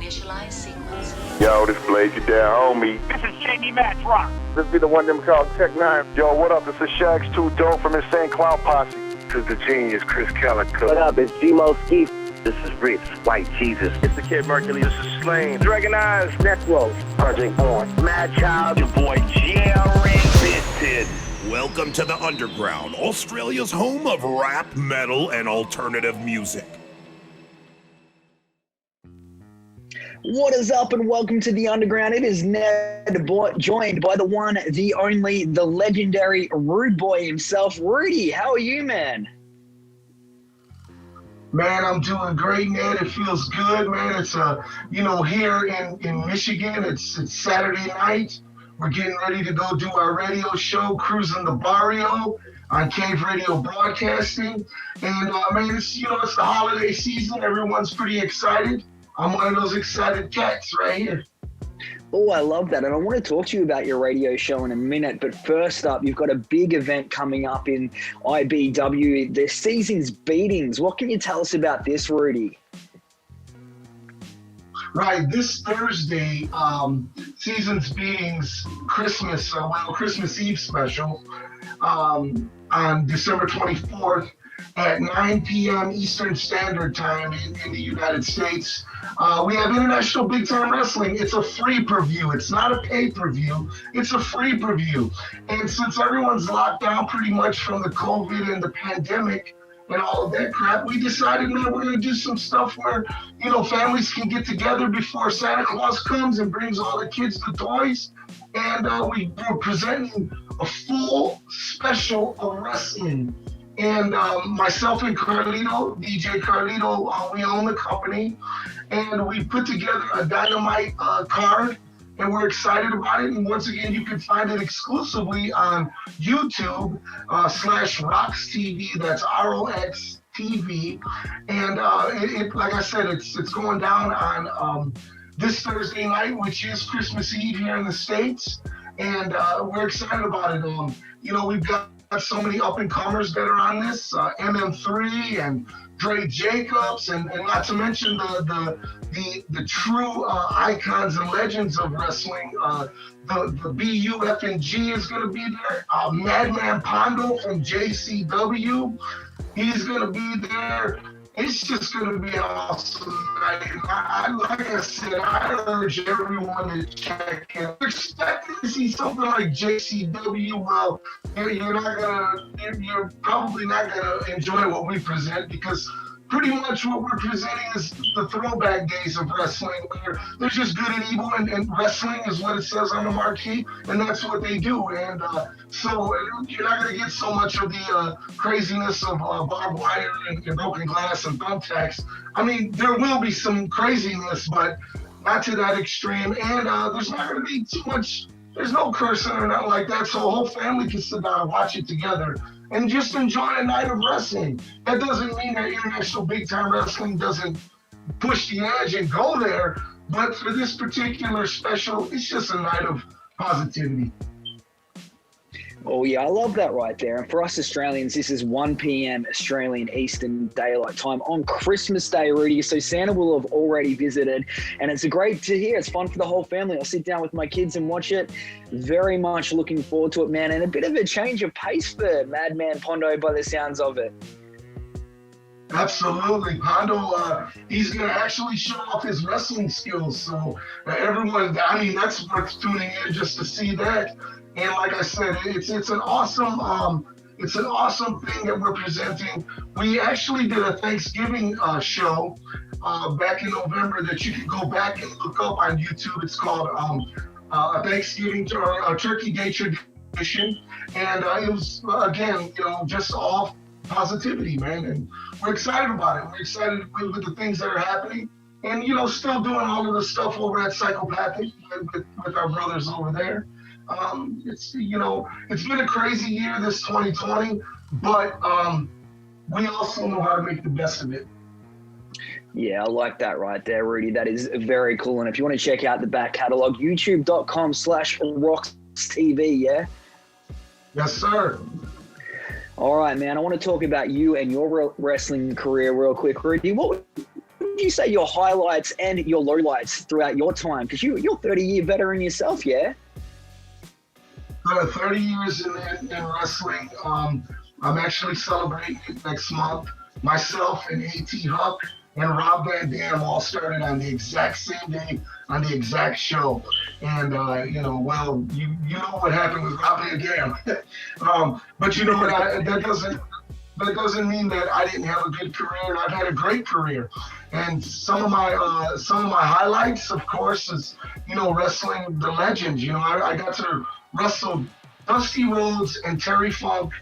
Initialize sequence. Yo, this Blaze, you down, homie. This is Jamie Match Rock. This be the one them called Tech 9. Yo, what up? This is Shag's 2 Dope from Insane Clown Posse. This is the genius, Chris Calico. What up? It's G-Mo Ski. This is Ritz, White Jesus. It's the Kid Mercury. This is Slain. Dragon Eyes, Necro, Project Born, Mad Child, Your boy Jerry. Vinted. Welcome to the Underground, Australia's home of rap, metal, and alternative music. What is up and welcome to the Underground. It is Ned, joined by the one, the only, the legendary Rude Boy himself. Rudy, how are you, man? Man, I'm doing great, man. It feels good, man. It's here in Michigan, it's Saturday night. We're getting ready to go do our radio show, Cruising the Barrio on Cave Radio Broadcasting. And man, it's the holiday season. Everyone's pretty excited. I'm one of those excited cats right here. Oh, I love that. And I want to talk to you about your radio show in a minute. But first up, you've got a big event coming up in IBW, the Seasons Beatings. What can you tell us about this, Rudy? Right, this Thursday, Seasons Beatings Christmas Eve special on December 24th at 9 p.m. Eastern Standard Time in the United States. We have International Big Time Wrestling. It's a free preview. It's not a pay-per-view. It's a free preview. And since everyone's locked down pretty much from the COVID and the pandemic and all of that crap, we decided, man, we're going to do some stuff where, families can get together before Santa Claus comes and brings all the kids the toys. And we're presenting a full special of wrestling. And myself and Carlito, DJ Carlito, we own the company. And we put together a dynamite card, and we're excited about it. And once again, you can find it exclusively on YouTube /Rox TV. That's ROX TV. And it like I said, it's going down on this Thursday night, which is Christmas Eve here in the States. And we're excited about it. We've got so many up-and-comers that are on this, MM3 and Dre Jacobs, and not to mention the true icons and legends of wrestling. The BUFNG is going to be there. Madman Pondo from JCW, he's going to be there. It's just going to be an awesome night. Like I said, I urge everyone to check in. You're expecting to see something like JCW. Well, you're probably not going to enjoy what we present, because pretty much what we're presenting is the throwback days of wrestling, where there's just good and evil, and wrestling is what it says on the marquee, and that's what they do. And so you're not going to get so much of the craziness of barbed wire and broken glass and thumbtacks. I mean, there will be some craziness, but not to that extreme. And there's not going to be too much. There's no cursing or nothing like that, so the whole family can sit down and watch it together and just enjoy a night of wrestling. That doesn't mean that International Big Time Wrestling doesn't push the edge and go there, but for this particular special, it's just a night of positivity. Oh, yeah, I love that right there. And for us Australians, this is 1 p.m. Australian Eastern Daylight Time on Christmas Day, Rudy. So Santa will have already visited, and it's great to hear. It's fun for the whole family. I'll sit down with my kids and watch it. Very much looking forward to it, man. And a bit of a change of pace for Madman Pondo by the sounds of it. Absolutely. Pondo, he's going to actually show off his wrestling skills. So everyone, that's worth tuning in just to see that. And like I said, it's an awesome thing that we're presenting. We actually did a Thanksgiving show back in November that you can go back and look up on YouTube. It's called a Thanksgiving or a Turkey Day Tradition, and it was again, just all positivity, man. And we're excited about it. We're excited with the things that are happening, and still doing all of the stuff over at Psychopathic with our brothers over there. It's been a crazy year, this 2020, but we also know how to make the best of it. Yeah, I like that right there, Rudy. That is very cool. And if you want to check out the back catalog, youtube.com/RoxTV, yeah? Yes, sir. All right, man. I want to talk about you and your wrestling career real quick, Rudy. What would you say your highlights and your lowlights throughout your time? Because you're 30-year veteran yourself, yeah? 30 years in wrestling. I'm actually celebrating it next month. Myself and A.T. Huck and Rob Van Dam all started on the exact same day on the exact show. And, you know what happened with Rob Van Dam. But you know what, that doesn't mean that I didn't have a good career. I've had a great career. And some of my highlights, of course, is, you know, wrestling the legends. You know, I got to wrestle Dusty Rhodes and Terry Funk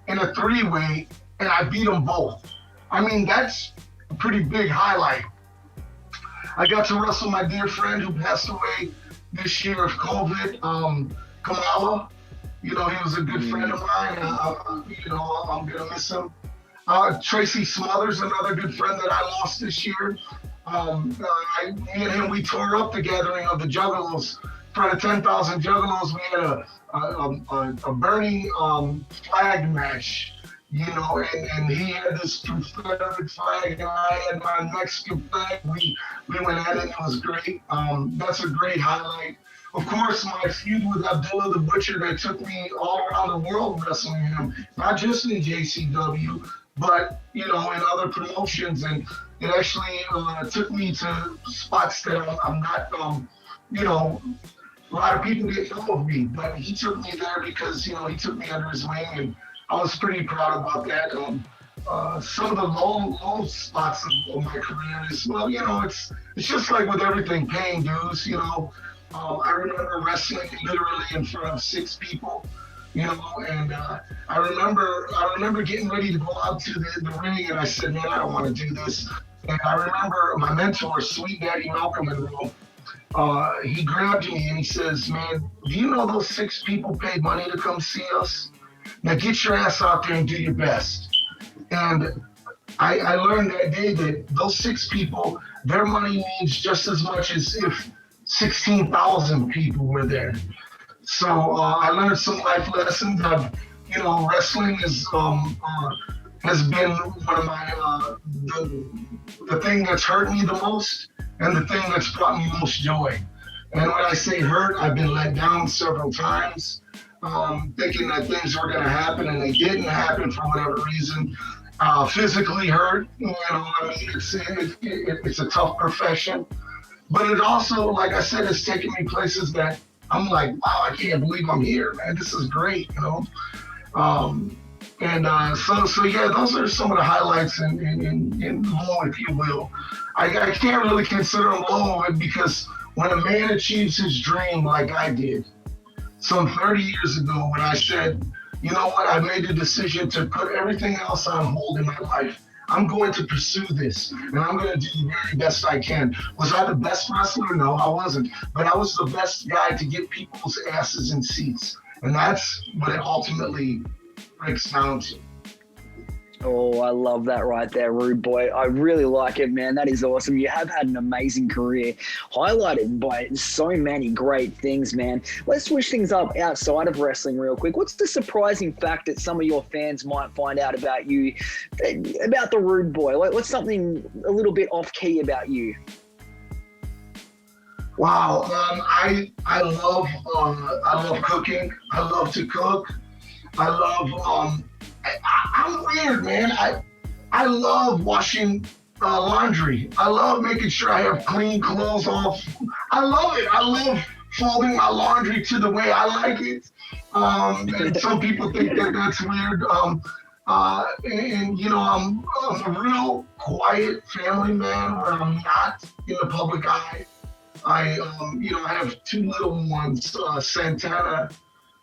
in a 3-way, and I beat them both. I mean, that's a pretty big highlight. I got to wrestle my dear friend who passed away this year of COVID, Kamala. You know, he was a good friend of mine. You know, I'm going to miss him. Tracy Smothers, another good friend that I lost this year. Me and him, we tore up the gathering of the Juggalos. In front of 10,000 Juggalos, we had a burning flag match, you know, and he had this Confederate flag and I had my Mexican flag. We went at it, it was great. That's a great highlight. Of course, my feud with Abdullah the Butcher that took me all around the world wrestling him, not just in JCW, but, you know, in other promotions. And it actually took me to spots that I'm not, you know, a lot of people didn't know of me, but he took me there because, you know, he took me under his wing, and I was pretty proud about that. Some of the low spots of my career is, well, you know, it's just like with everything, paying dues, you know. I remember wrestling literally in front of 6 people, you know, and I remember getting ready to go out to the ring, and I said, man, I don't want to do this. And I remember my mentor, Sweet Daddy Malcolm Monroe, he grabbed me and he says, man, do you know those 6 people paid money to come see us? Now get your ass out there and do your best. And I learned that day that those 6 people, their money means just as much as if 16,000 people were there. So I learned some life lessons. You know, wrestling has been one of my, the thing that's hurt me the most and the thing that's brought me most joy. And when I say hurt, I've been let down several times, thinking that things were going to happen and they didn't happen for whatever reason. Physically hurt, you know, I mean, it's a tough profession. But it also, like I said, it's taken me places that I'm like, wow, I can't believe I'm here, man. This is great, you know. So yeah, those are some of the highlights in low, if you will. I can't really consider them low because when a man achieves his dream like I did, some 30 years ago when I said, you know what, I made the decision to put everything else on hold in my life. I'm going to pursue this, and I'm going to do the very best I can. Was I the best wrestler? No, I wasn't. But I was the best guy to get people's asses in seats. And that's what it ultimately breaks down to. Oh, I love that right there, Rude Boy. I really like it, man. That is awesome. You have had an amazing career, highlighted by so many great things, man. Let's switch things up outside of wrestling real quick. What's the surprising fact that some of your fans might find out about you, about the Rude Boy? What's something a little bit off-key about you? Wow, I love cooking. I love to cook. I love I'm weird, man. I love washing laundry. I love making sure I have clean clothes off. I love it. I love folding my laundry to the way I like it. And some people think that that's weird. And you know, I'm a real quiet family man where I'm not in the public eye. I have 2 little ones, Santana,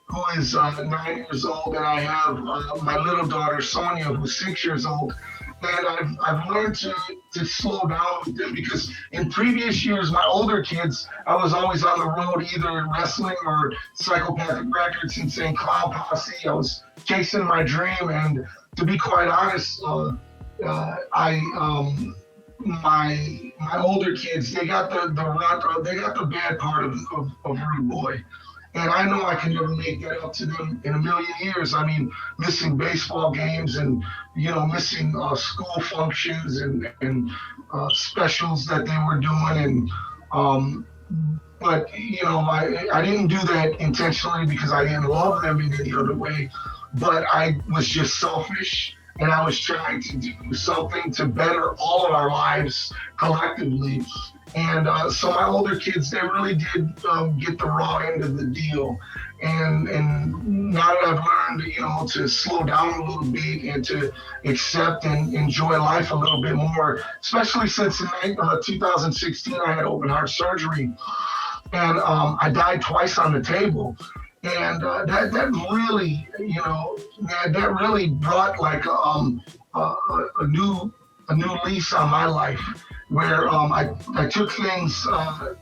who is 9 years old, and I have my little daughter, Sonia, who's 6 years old. And I've learned to slow down with them because in previous years, my older kids, I was always on the road, either wrestling or Psychopathic Records and St. Clown Posse. I was chasing my dream, and to be quite honest, my older kids, they got the bad part of Rude Boy. And I know I can never make that up to them in a million years. I mean, missing baseball games and, missing school functions and specials that they were doing. But, I didn't do that intentionally because I didn't love them in any other way. But I was just selfish, and I was trying to do something to better all of our lives collectively. And so my older kids, they really did get the raw end of the deal. And now that I've learned, to slow down a little bit and to accept and enjoy life a little bit more, especially since in 2016 I had open heart surgery, and I died twice on the table. And that really, that really brought like a new lease on my life, where I took things a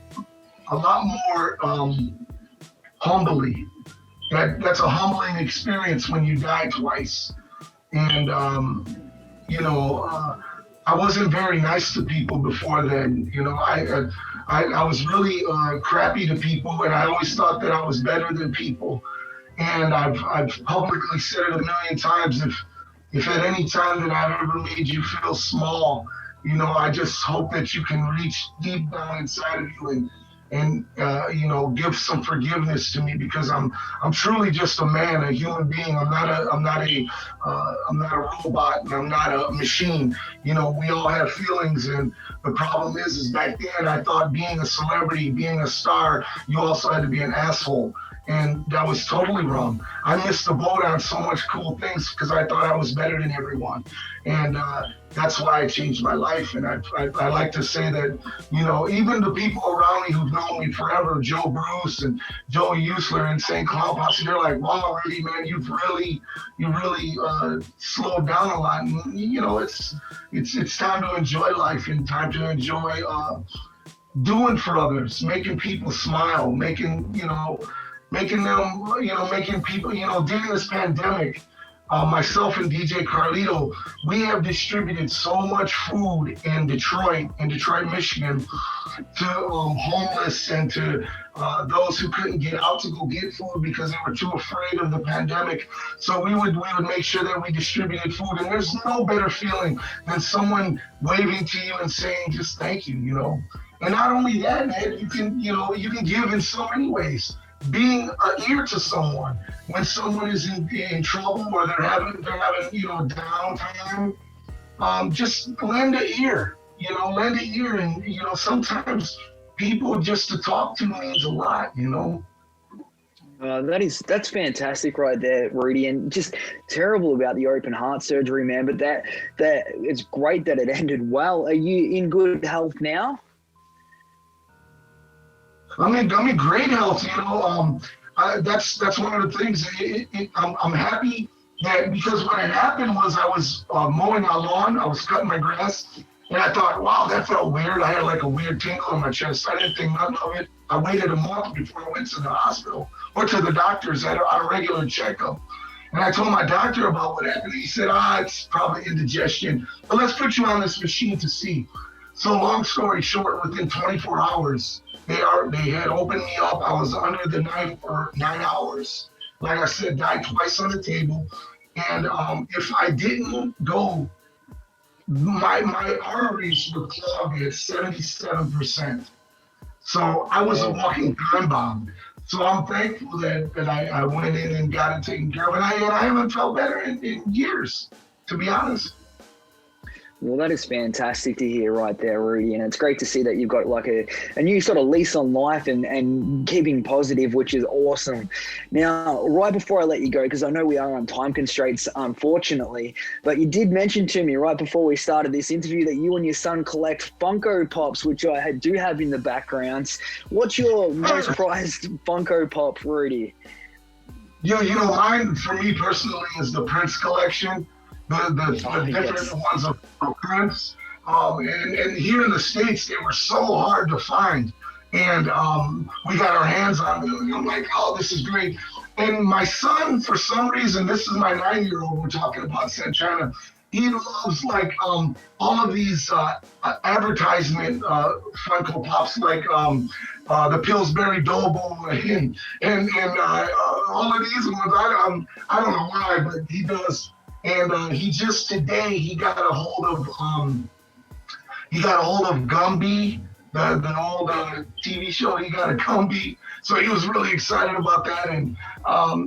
lot more humbly. That's a humbling experience when you die twice. And I wasn't very nice to people before then. I was really crappy to people, and I always thought that I was better than people. And I've publicly said it a million times. If at any time that I've ever made you feel small, I just hope that you can reach deep down inside of you and give some forgiveness to me, because I'm truly just a man, a human being. I'm not a robot, and I'm not a machine. We all have feelings, and the problem is back then I thought being a celebrity, being a star, you also had to be an asshole. And that was totally wrong. I missed the boat on so much cool things because I thought I was better than everyone. And that's why I changed my life. And I like to say that, even the people around me who've known me forever, Joe Bruce and Joe Usler and St. Cloud Posse, they're like, wow, Rudy, man, you really slowed down a lot. And, it's time to enjoy life and time to enjoy doing for others, making people smile, making people, during this pandemic, myself and DJ Carlito, we have distributed so much food in Detroit, Michigan, to homeless and to those who couldn't get out to go get food because they were too afraid of the pandemic. So we would make sure that we distributed food, and there's no better feeling than someone waving to you and saying just thank you, And not only that, man, you can give in so many ways. Being an ear to someone when someone is in trouble or they're having downtime, just lend an ear, and sometimes people just to talk to means a lot, That's fantastic right there, Rudy, and just terrible about the open heart surgery, man. But that it's great that it ended well. Are you in good health now? I'm in great health. That's one of the things. I'm happy that, because what had happened was I was mowing my lawn, I was cutting my grass, and I thought, wow, that felt weird. I had like a weird tingle in my chest. I didn't think nothing of it. I waited a month before I went to the hospital or to the doctors at a regular checkup. And I told my doctor about what happened. He said, it's probably indigestion, but let's put you on this machine to see. So long story short, within 24 hours, they had opened me up. I was under the knife for 9 hours. Like I said, died twice on the table. And if I didn't go, my arteries were clogged at 77%. So I was a walking time bomb. So I'm thankful that I went in and got it taken care of. And I haven't felt better in years, to be honest. Well, that is fantastic to hear right there, Rudy. And it's great to see that you've got like a new sort of lease on life and keeping positive, which is awesome. Now, right before I let you go, because I know we are on time constraints, unfortunately, but you did mention to me right before we started this interview that you and your son collect Funko Pops, which I do have in the background. What's your most prized Funko Pop, Rudy? Mine, for me personally, is the Prince collection. The different ones of Prince. And here in the States, they were so hard to find. And we got our hands on them. And I'm like, oh, this is great. And my son, for some reason, this is my 9-year-old we're talking about, Sanchana. he loves like all of these advertisement Funko Pops, like the Pillsbury Doughboy and all of these ones. I don't know why, but he does. And he just today he got a hold of Gumby, the old TV show. He got a Gumby, so he was really excited about that. And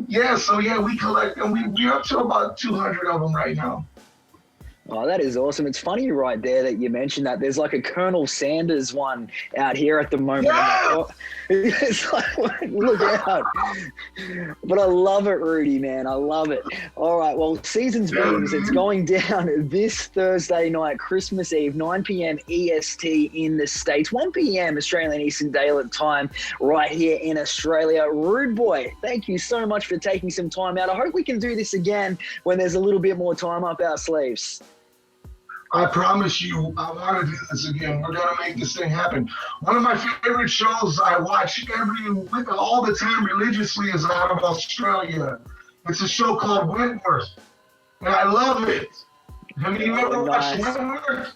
we collect, and we're up to about 200 of them right now. Oh, that is awesome. It's funny right there that you mentioned that. There's like a Colonel Sanders one out here at the moment. Yeah! It's like, look out. But I love it, Rudy, man. I love it. All right, well, Seasons Beams, it's going down this Thursday night, Christmas Eve, 9 p.m. EST in the States, 1 p.m. Australian Eastern Daylight Time right here in Australia. Rude Boy, thank you so much for taking some time out. I hope we can do this again when there's a little bit more time up our sleeves. I promise you, I want to do this again. We're going to make this thing happen. One of my favorite shows I watch all the time religiously is out of Australia. It's a show called Wentworth, and I love it. Have you ever watched Wentworth?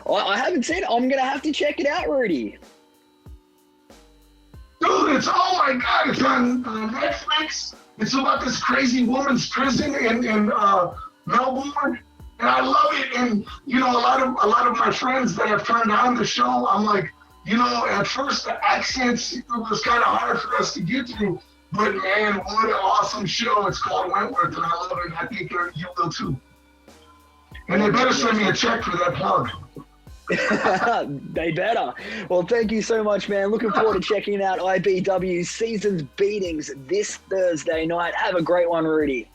I haven't seen it. I'm going to have to check it out, Rudy. Dude, oh my God, it's on Netflix. It's about this crazy woman's prison in Melbourne. And I love it. And, a lot of my friends that have turned on the show, I'm like, at first the accents, it was kind of hard for us to get through. But, man, what an awesome show. It's called Wentworth, and I love it. I think you will, too. And they better send me a check for that plug. They better. Well, thank you so much, man. Looking forward to checking out IBW Seasons Beatings this Thursday night. Have a great one, Rudy.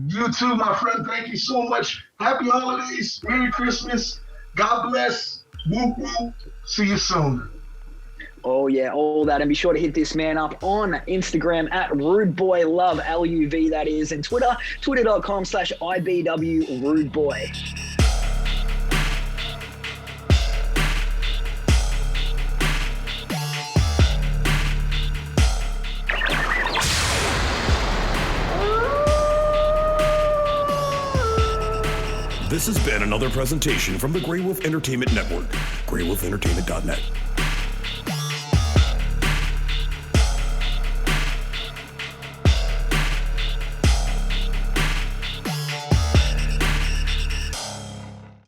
You too, my friend. Thank you so much. Happy holidays. Merry Christmas. God bless. Whoop, whoop. See you soon. Oh, yeah, all that. And be sure to hit this man up on Instagram at RudeBoyLove, LUV, that is, and Twitter, twitter.com/IBWRudeBoy. This has been another presentation from the Grey Wolf Entertainment Network, greywolfentertainment.net.